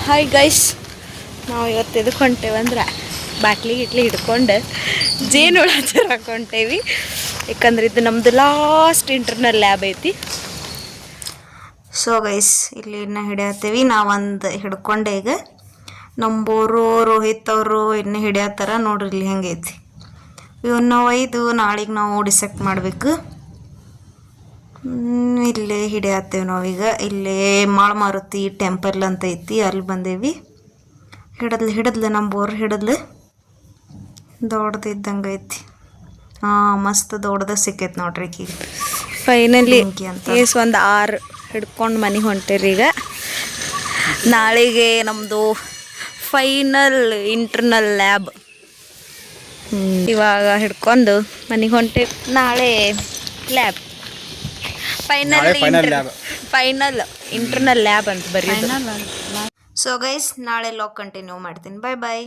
Hi guys, ನಾವು ಇವತ್ತು ಎದಕ್ಕೆ ಹೊಂಟೇವಂದ್ರೆ ಬಾಟ್ಲಿ ಹಿಡ್ಕೊಂಡು ಜೇನುಳ ಹಚ್ಚರಕ್ಕೆ ಹೊಂಟೇವಿ. ಯಾಕಂದ್ರೆ ಇದು ನಮ್ಮದು ಲಾಸ್ಟ್ ಇಂಟರ್ನಲ್ ಲ್ಯಾಬ್ ಐತಿ. ಸೊ ಗೈಸ್, ಇಲ್ಲಿ ಇನ್ನು ಹಿಡಿಯತ್ತೀವಿ. ನಾವೊಂದು ಹಿಡ್ಕೊಂಡೆ. ಈಗ ನಂಬೋರು ರೋಹಿತ್ ಅವರು ಇನ್ನೂ ಹಿಡಿಯತ್ತಾರ. ನೋಡ್ರಿ ಇಲ್ಲಿ ಹೆಂಗೈತಿ. ಇವನ್ನ ಒಯ್ದು ನಾಳೆಗೆ ನಾವು ಡಿಸೆಕ್ಟ್ ಮಾಡಬೇಕು. ಇಲ್ಲೇ ಹಿಡಿಯತ್ತೇವೆ ನಾವೀಗ. ಇಲ್ಲೇ ಮಾಳಮಾರುತಿ ಟೆಂಪಲ್ ಅಂತ ಐತಿ, ಅಲ್ಲಿ ಬಂದೇವಿ. ಹಿಡದ್ಲು ನಮ್ಮ ಬೋರ್ ಹಿಡದ್ಲು. ದೊಡ್ಡದು ಇದ್ದಂಗೆ ಐತಿ. ಮಸ್ತ್ ದೊಡ್ಡದ ಸಿಕ್ಕೈತೆ ನೋಡ್ರಿ ಈಗ. ಫೈನಲಿ ಒಂದು 6 ಹಿಡ್ಕೊಂಡು ಮನೆಗೆ ಹೊಂಟೇರಿ. ಈಗ ನಾಳೆಗೆ ನಮ್ಮದು ಫೈನಲ್ ಇಂಟರ್ನಲ್ ಲ್ಯಾಬ್. ಇವಾಗ ಹಿಡ್ಕೊಂಡು ಮನೆಗೆ ಹೊಂಟೇವಿ. ನಾಳೆ ಲ್ಯಾಬ್ ಫೈನಲ್ ಇಂಟರ್ನಲ್ ಲ್ಯಾಬ್ ಅಂತ ಬರೀ. ಸೊ ಗೈಸ್, ನಾಳೆ ಲಾಗ್ ಕಂಟಿನ್ಯೂ ಮಾಡ್ತೀನಿ. ಬಾಯ್ ಬಾಯ್.